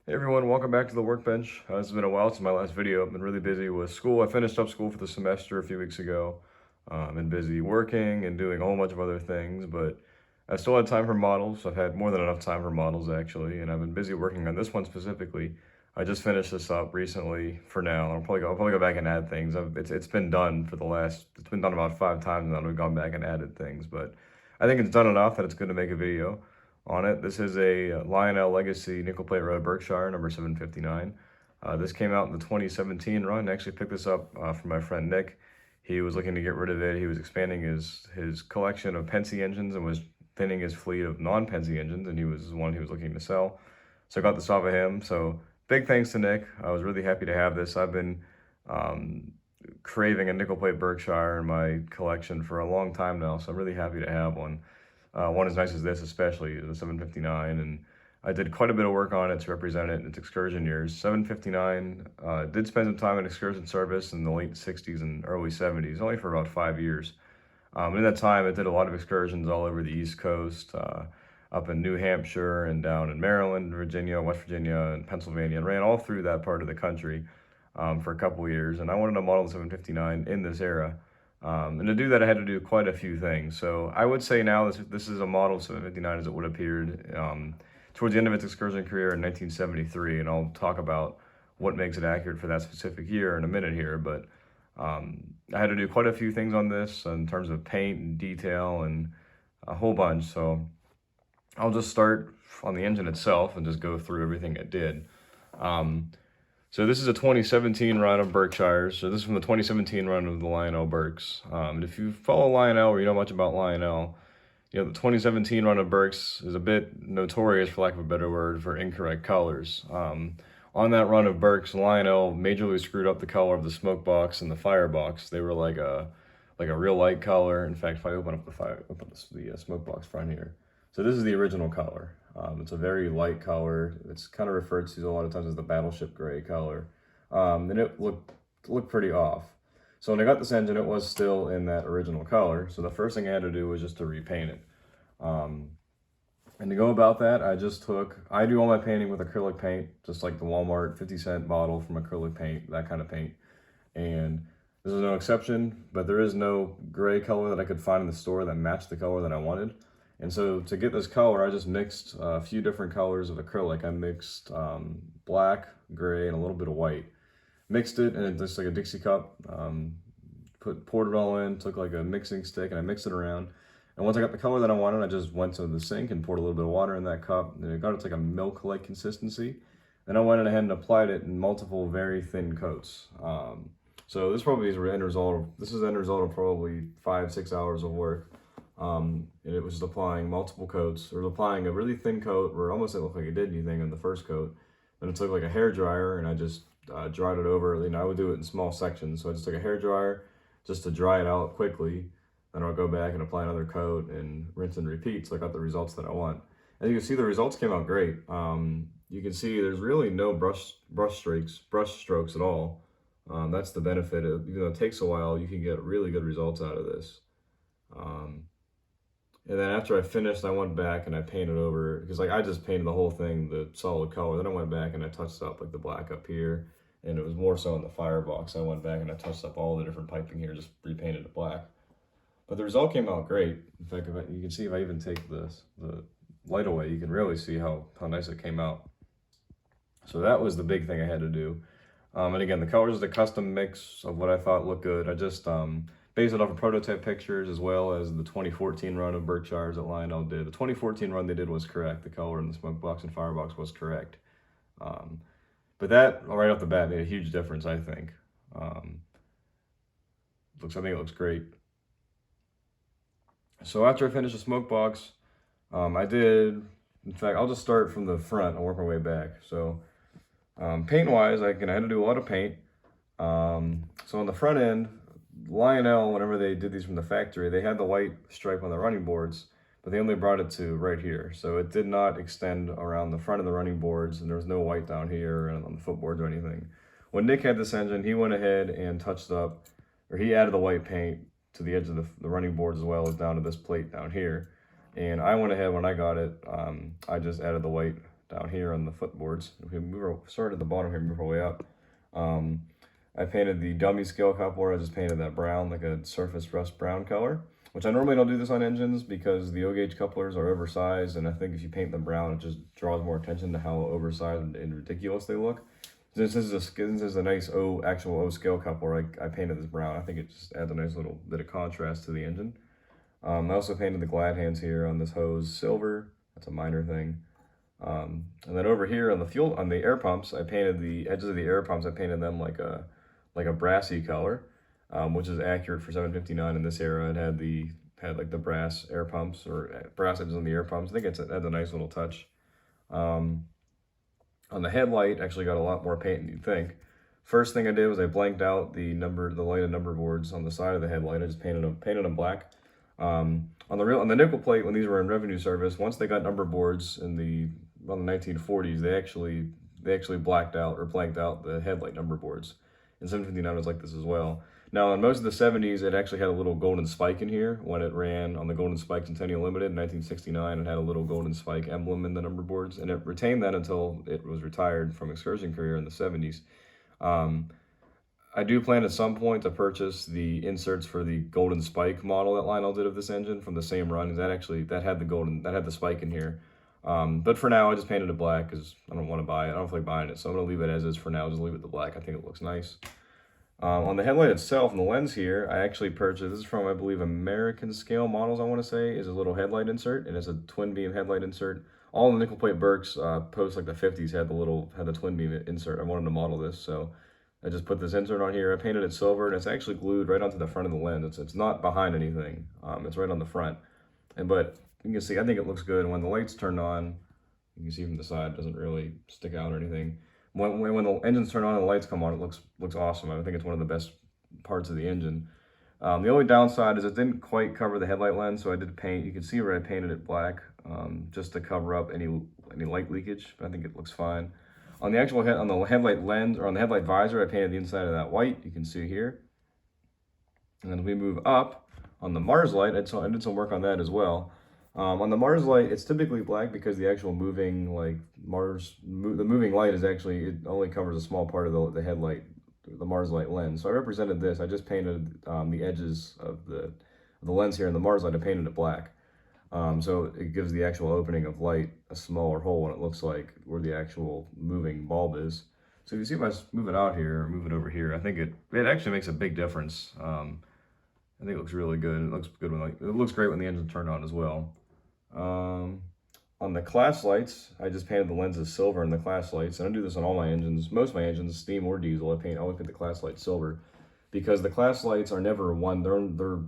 Hey everyone, welcome back to the workbench. It's been a while since my last video. I've been really busy with school. I finished up school for the semester a few weeks ago. Been busy working and doing a whole bunch of other things, but I still had time for models. I've had more than enough time for models actually, and I've been busy working on this one specifically. I just finished this up recently for now. I'll probably go back and add things. It's been done it's been done about 5 times now. I've gone back and added things, but I think it's done enough that it's good to make a video on it. This is a Lionel Legacy Nickel Plate Road Berkshire number 759. This came out in the 2017 run. I actually picked this up from my friend Nick. He was looking to get rid of it. He was expanding his collection of Penske engines and was thinning his fleet of non-Penske engines, and he was the one he was looking to sell. So I got this off of him. So big thanks to Nick. I was really happy to have this. I've been craving a nickel plate Berkshire in my collection for a long time now, so I'm really happy to have one. One as nice as this, especially the 759, and I did quite a bit of work on it to represent it in its Excursion years. 759 did spend some time in Excursion service in the late 60s and early 70s, only for about 5 years. In that time, it did a lot of excursions all over the East Coast, up in New Hampshire and down in Maryland, Virginia, West Virginia, and Pennsylvania, and ran all through that part of the country for a couple of years. And I wanted to model the 759 in this era. And to do that, I had to do quite a few things. So I would say now this is a model 759 as it would have appeared towards the end of its Excursion career in 1973, and I'll talk about what makes it accurate for that specific year in a minute here. But I had to do quite a few things on this in terms of paint and detail and a whole bunch. So I'll just start on the engine itself and just go through everything it did. So this is a 2017 run of Berkshires. So this is from the 2017 run of the Lionel Berks. And if you follow Lionel or you know much about Lionel, you know, the 2017 run of Berks is a bit notorious, for lack of a better word, for incorrect colors. On that run of Berks, Lionel majorly screwed up the color of the smoke box and the firebox. They were like a real light color. In fact, if I open up the smoke box front here. So this is the original color. It's a very light color. It's kind of referred to a lot of times as the battleship gray color. And it looked pretty off. So when I got this engine, it was still in that original color. So the first thing I had to do was just to repaint it. And to go about that, I do all my painting with acrylic paint, just like the Walmart 50-cent bottle from acrylic paint, that kind of paint. And this is no exception, but there is no gray color that I could find in the store that matched the color that I wanted. And so to get this color, I just mixed a few different colors of acrylic. I mixed black, gray, and a little bit of white. Mixed it in just like a Dixie cup, poured it all in, took like a mixing stick, and I mixed it around. And once I got the color that I wanted, I just went to the sink and poured a little bit of water in that cup, and it got it to like a milk-like consistency. Then I went ahead and applied it in multiple very thin coats. So this probably is the end result. This is the end result of probably 5-6 hours of work. And it was just applying multiple coats, or applying a really thin coat where almost didn't look like it did anything on the first coat. Then it took like a hair dryer, and I just dried it over. You know, I would do it in small sections, so I just took a hair dryer just to dry it out quickly. Then I'll go back and apply another coat and rinse and repeat. So I got the results that I want. As you can see, the results came out great. You can see there's really no brush strokes at all. That's the benefit of, even though it takes a while, you can get really good results out of this. And then after I finished, I went back and I painted over, because like I just painted the whole thing the solid color. Then I went back and I touched up like the black up here, and it was more so in the firebox. I went back and I touched up all the different piping here, just repainted it black. But the result came out great. In fact, you can see if I even take the light away, you can really see how nice it came out. So that was the big thing I had to do. And again, the colors is a custom mix of what I thought looked good. I just based it off of prototype pictures as well as the 2014 run of Berkshires that Lionel did. The 2014 run they did was correct. The color in the smoke box and firebox was correct. But that, right off the bat, made a huge difference, I think. I think it looks great. So after I finished the smoke box, in fact, I'll just start from the front and work my way back. So paint-wise, I had to do a lot of paint. So on the front end, Lionel, whenever they did these from the factory, they had the white stripe on the running boards, but they only brought it to right here. So it did not extend around the front of the running boards, and there was no white down here and on the footboards or anything. When Nick had this engine, he went ahead and touched up, or he added the white paint to the edge of the running boards as well as down to this plate down here. And I went ahead, when I got it, I just added the white down here on the footboards. If we start at the bottom here, move our way up. I painted the dummy scale coupler. I just painted that brown, like a surface rust brown color, which I normally don't do this on engines because the O-gauge couplers are oversized, and I think if you paint them brown, it just draws more attention to how oversized and ridiculous they look. Since this is a nice actual O scale coupler, I painted this brown. I think it just adds a nice little bit of contrast to the engine. I also painted the glad hands here on this hose silver. That's a minor thing. And then over here on the air pumps, I painted the edges of the air pumps. I painted them like a brassy color, which is accurate for 759 in this era. It had like the brass air pumps or brass edges on the air pumps. I think it adds a nice little touch. On the headlight, actually got a lot more paint than you'd think. First thing I did was I blanked out the light and number boards on the side of the headlight. I just painted them black. On the nickel plate, when these were in revenue service, once they got number boards in the 1940s, they actually blanked out the headlight number boards. And 759 was like this as well. Now, in most of the 70s, it actually had a little golden spike in here when it ran on the Golden Spike Centennial Limited in 1969. It had a little golden spike emblem in the number boards, and it retained that until it was retired from Excursion career in the 70s. I do plan at some point to purchase the inserts for the golden spike model that Lionel did of this engine from the same run. That had the spike in here. But for now, I just painted it black because I don't want to buy it. I don't feel like buying it, so I'm going to leave it as is for now. Just leave it the black. I think it looks nice. On the headlight itself and the lens here, I actually purchased, this is from, I believe, American Scale Models, I want to say, is a little headlight insert, and it's a twin beam headlight insert. All the nickel plate Berks post like the 50s had the twin beam insert. I wanted to model this, so I just put this insert on here. I painted it silver, and it's actually glued right onto the front of the lens. It's not behind anything. It's right on the front. But you can see, I think it looks good. And when the lights turned on, you can see from the side, it doesn't really stick out or anything. When the engines turn on and the lights come on, it looks awesome. I think it's one of the best parts of the engine. The only downside is it didn't quite cover the headlight lens, so I did paint. You can see where I painted it black, just to cover up any light leakage. But I think it looks fine. On the actual on the headlight lens, or on the headlight visor, I painted the inside of that white. You can see here. And then we move up on the Mars light. I did some work on that as well. On the Mars light, it's typically black because the actual moving, the moving light is actually, it only covers a small part of the headlight, the Mars light lens. So I represented this. I just painted the edges of the lens here in the Mars light. I painted it black. So it gives the actual opening of light a smaller hole when it looks like where the actual moving bulb is. So if you see if I move it out here or move it over here, I think it actually makes a big difference. I think it looks really good. It looks good it looks great when the engine's turned on as well. On the class lights, I just painted the lenses silver in the class lights. And I do this on all my engines, most of my engines, steam or diesel. I always paint the class lights silver because the class lights are never one. They're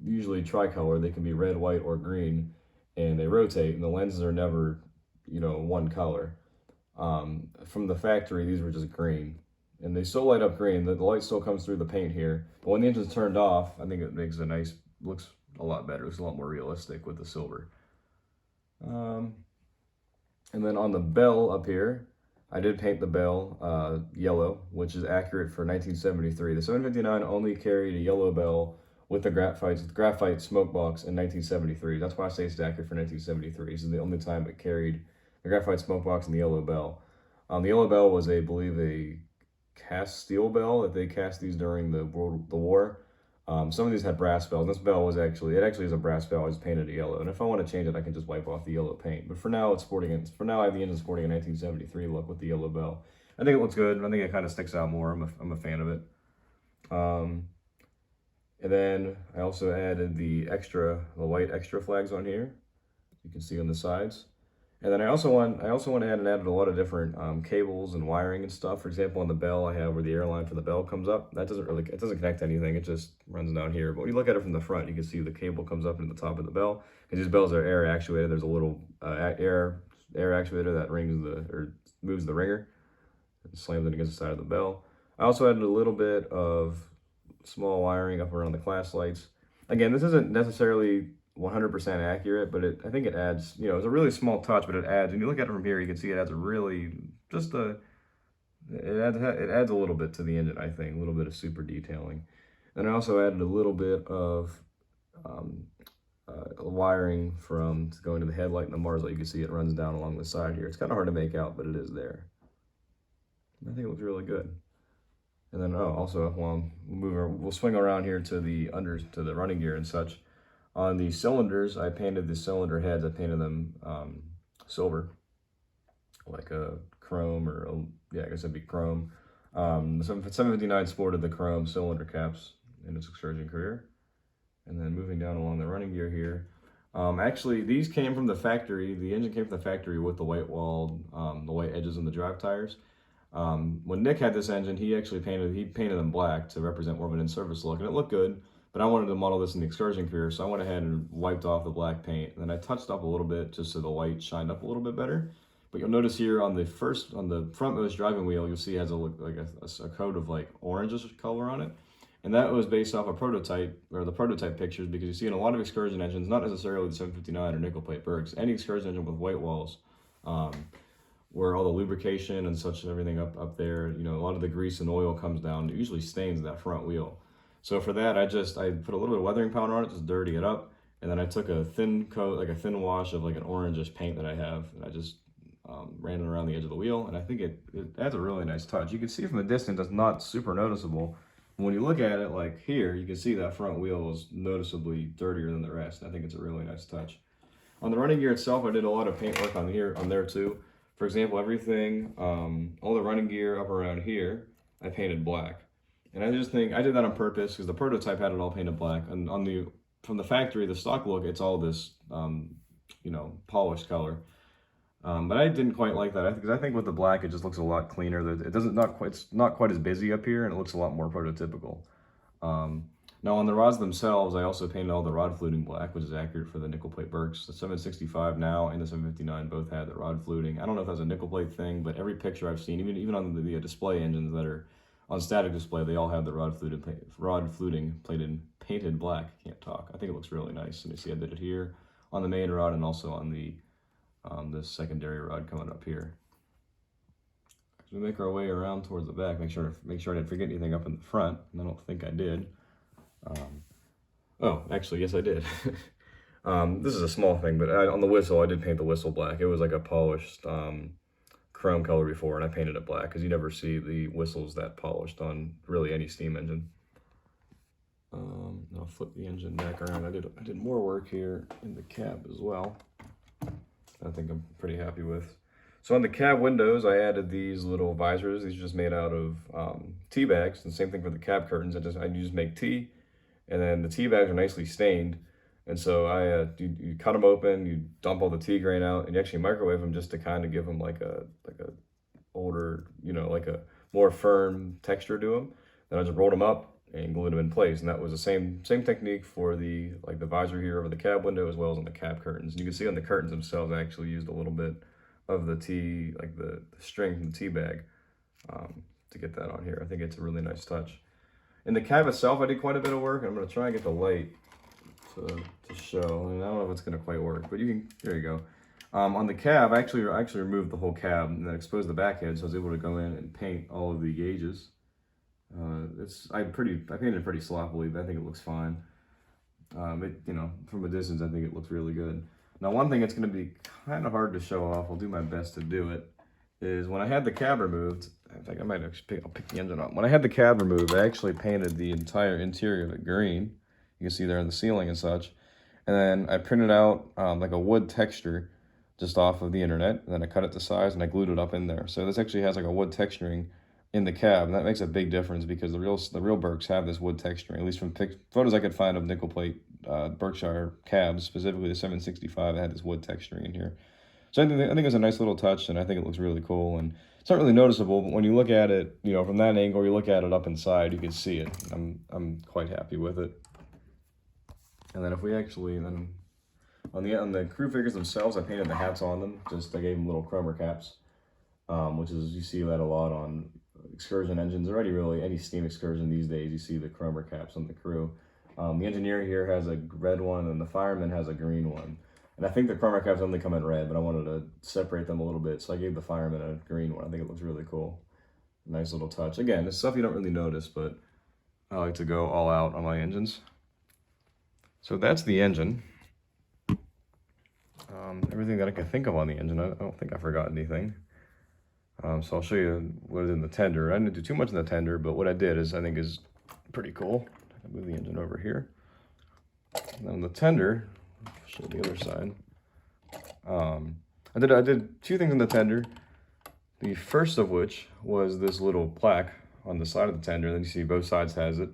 usually tricolor. They can be red, white, or green, and they rotate. And the lenses are never, one color. From the factory, these were just green, and they still light up green. The light still comes through the paint here, but when the engine's turned off, I think it makes looks a lot better. It's a lot more realistic with the silver. And then on the bell up here, I did paint the bell yellow, which is accurate for 1973. The 759 only carried a yellow bell with the graphite smoke box in 1973. That's why I say it's accurate for 1973. This is the only time it carried the graphite smoke box and the yellow bell. The yellow bell was, I believe, a cast steel bell that they cast these during the war. Some of these had brass bells. This bell was actually is a brass bell. I just painted it yellow. And if I want to change it, I can just wipe off the yellow paint. But for now, I have the engine sporting a 1973 look with the yellow bell. I think it looks good. I think it kind of sticks out more. I'm a fan of it. And then I also added the white extra flags on here. You can see on the sides. And then I also went ahead and added a lot of different cables and wiring and stuff. For example, on the bell, I have where the air line for the bell comes up. It doesn't connect to anything. It just runs down here. But when you look at it from the front, you can see the cable comes up into the top of the bell. And these bells are air actuated. There's a little air actuator that moves the ringer and slams it against the side of the bell. I also added a little bit of small wiring up around the class lights. Again, this isn't necessarily 100% accurate, but I think it adds, it's a really small touch, but it adds, when you look at it from here, you can see it adds it adds a little bit to the engine, I think, a little bit of super detailing. And I also added a little bit of wiring from going to the headlight and the MARS light. You can see it runs down along the side here. It's kind of hard to make out, but it is there. I think it looks really good. And then, also, we'll swing around here to the running gear and such. On the cylinders, I painted the cylinder heads. I painted them silver, like a chrome, I guess it'd be chrome. The 759 sported the chrome cylinder caps in its Excursion career. And then moving down along the running gear here. Actually, these came from the factory. The engine came from the factory with the white walled, the white edges in the drive tires. When Nick had this engine, he painted them black to represent more of an in-service look, and it looked good. But I wanted to model this in the Excursion career, so I went ahead and wiped off the black paint. And then I touched up a little bit just so the white shined up a little bit better. But you'll notice here on the frontmost driving wheel, you'll see it has a coat of like orangish color on it. And that was based off a prototype, or the prototype pictures, because you see in a lot of Excursion engines, not necessarily the 759 or nickel plate Berks, any Excursion engine with white walls, where all the lubrication and such and everything up there, a lot of the grease and oil comes down, it usually stains that front wheel. So for that, I put a little bit of weathering powder on it, just dirty it up, and then I took a thin coat, like a thin wash of like an orangish paint that I have, and I just ran it around the edge of the wheel, and I think it adds a really nice touch. You can see from a distance, it's not super noticeable. When you look at it like here, you can see that front wheel is noticeably dirtier than the rest. I think it's a really nice touch. On the running gear itself, I did a lot of paint work on there too. For example, everything, all the running gear up around here, I painted black. And I just think I did that on purpose because the prototype had it all painted black. And from the factory, the stock look, it's all this, polished color. But I didn't quite like that because I think with the black, it just looks a lot cleaner. It's not quite as busy up here, and it looks a lot more prototypical. Now on the rods themselves, I also painted all the rod fluting black, which is accurate for the nickel plate Berks. The 765 now and the 759 both had the rod fluting. I don't know if that's a nickel plate thing, but every picture I've seen, even on the display engines that are on static display, they all have the rod fluting painted black. Can't talk. I think it looks really nice. And you see I did it here on the main rod and also on the secondary rod coming up here. As we make our way around towards the back, make sure I didn't forget anything up in the front, and I don't think I did. Actually, yes, I did. This is a small thing, but on the whistle, I did paint the whistle black. It was like a polished chrome color before, and I painted it black because you never see the whistles that polished on really any steam engine. I'll flip the engine back around. I did more work here in the cab as well. I think I'm pretty happy with. So on the cab windows, I added these little visors. These are just made out of tea bags. And same thing for the cab curtains. I just make tea, and then the tea bags are nicely stained. And so you cut them open, you dump all the tea grain out, and you actually microwave them just to kind of give them like a older, like a more firm texture to them. Then I just rolled them up and glued them in place, and that was the same technique for the visor here over the cab window as well as on the cab curtains. And you can see on the curtains themselves, I actually used a little bit of the tea, like the string from the tea bag, to get that on here. I think it's a really nice touch. In the cab itself, I did quite a bit of work. I'm going to try and get the light to show, and I don't know if it's going to quite work, but there you go. On the cab, I actually removed the whole cab and then exposed the back edge, so I was able to go in and paint all of the gauges. I painted it pretty sloppily, but I think it looks fine. From a distance, I think it looks really good. Now, one thing that's going to be kind of hard to show off, I'll do my best to do it, is when I had the cab removed, in fact, I'll pick the engine up. When I had the cab removed, I actually painted the entire interior of it green. You can see there in the ceiling and such. And then I printed out like a wood texture just off of the internet, and then I cut it to size and I glued it up in there. So this actually has like a wood texturing in the cab, and that makes a big difference because the real Berks have this wood texturing, at least from photos I could find of nickel plate Berkshire cabs, specifically the 765, that had this wood texturing in here. So I think it's a nice little touch, and I think it looks really cool, and it's not really noticeable, but when you look at it, from that angle, you look at it up inside, you can see it. I'm quite happy with it. And then if we actually, on the crew figures themselves, I painted the hats on them, I gave them little chromer caps, which is, you see that a lot on Excursion engines. Already really, any steam Excursion these days, you see the chromer caps on the crew. The engineer here has a red one, and the fireman has a green one. And I think the chromer caps only come in red, but I wanted to separate them a little bit, so I gave the fireman a green one. I think it looks really cool. Nice little touch. Again, it's stuff you don't really notice, but I like to go all out on my engines. So that's the engine. everything that I could think of on the engine. I don't think I forgot anything. So I'll show you what is in the tender. I didn't do too much in the tender, but what I did is I think is pretty cool. I'll move the engine over here. And then the tender, I'll show you the other side. I did two things in the tender. The first of which was this little plaque on the side of the tender. Then you see both sides has it.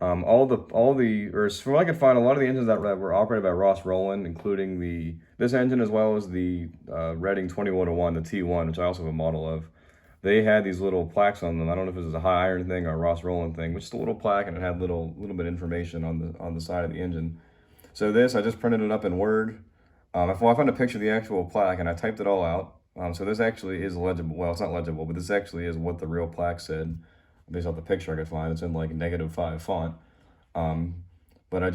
From what I could find, a lot of the engines that were operated by Ross Rowland, including this engine as well as the Reading 2101, the T1, which I also have a model of, they had these little plaques on them. I don't know if it was a high iron thing or a Ross Rowland thing, but just a little plaque, and it had little bit of information on the side of the engine. So this, I just printed it up in Word. I found a picture of the actual plaque, and I typed it all out. So this actually is legible. Well, it's not legible, but this actually is what the real plaque said based off the picture I could find. It's in like -5 font. But I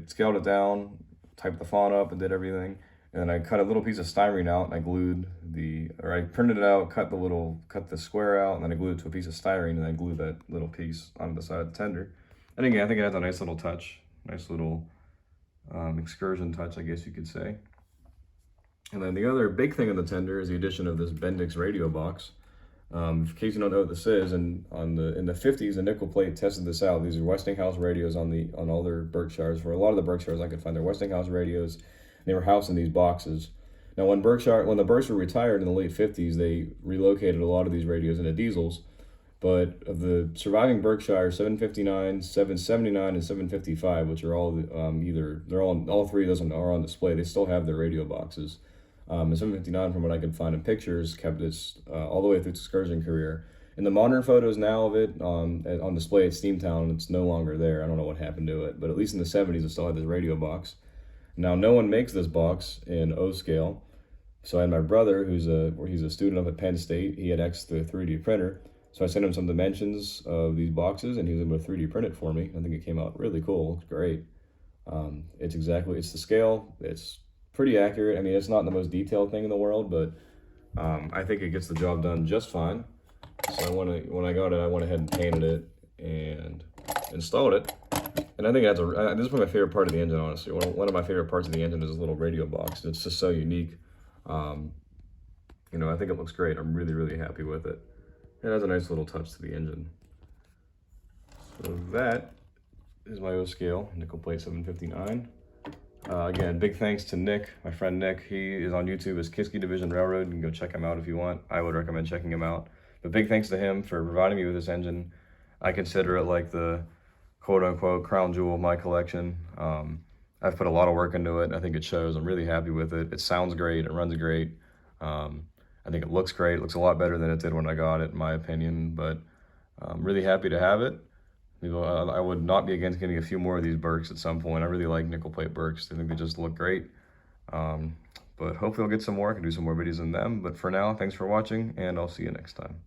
scaled it down, typed the font up, and did everything. And then I cut a little piece of styrene out, and I printed it out, cut the square out, and then I glued it to a piece of styrene, and I glued that little piece onto the side of the tender. And again, I think it has a nice little touch, nice little excursion touch, I guess you could say. And then the other big thing in the tender is the addition of this Bendix radio box. In case you don't know what this is, in the 50s, the nickel plate tested this out. These are Westinghouse radios on all their Berkshires. For a lot of the Berkshires, I could find their Westinghouse radios. They were housed in these boxes. Now, when the Berks were retired in the late 50s, they relocated a lot of these radios into diesels. But of the surviving Berkshire 759, 779, and 755, which are all all three of those are on display, they still have their radio boxes. And 759, from what I could find in pictures, kept its all the way through its excursion career. In the modern photos now of it on display at Steamtown, it's no longer there. I don't know what happened to it, but at least in the 70s, it still had this radio box. Now, no one makes this box in O scale. So I had my brother, he's a student up at Penn State. He had access to a 3D printer. So I sent him some dimensions of these boxes, and he was able to 3D print it for me. I think it came out really cool. It's great. It's the scale. It's pretty accurate. I mean, it's not the most detailed thing in the world, but I think it gets the job done just fine. So when I got it, I went ahead and painted it and installed it. And I think this is probably my favorite part of the engine, honestly. One of my favorite parts of the engine is this little radio box. It's just so unique. I think it looks great. I'm really, really happy with it. It has a nice little touch to the engine. So that is my O scale nickel plate 759. Again, big thanks to Nick, my friend Nick. He is on YouTube as Kiski Division Railroad. You can go check him out if you want. I would recommend checking him out. But big thanks to him for providing me with this engine. I consider it like the quote-unquote crown jewel of my collection. I've put a lot of work into it. I think it shows. I'm really happy with it. It sounds great. It runs great. I think it looks great. It looks a lot better than it did when I got it, in my opinion. But I'm really happy to have it. I would not be against getting a few more of these Berks at some point. I really like nickel plate Berks. I think they just look great. But hopefully I'll get some more. I can do some more videos on them. But for now, thanks for watching, and I'll see you next time.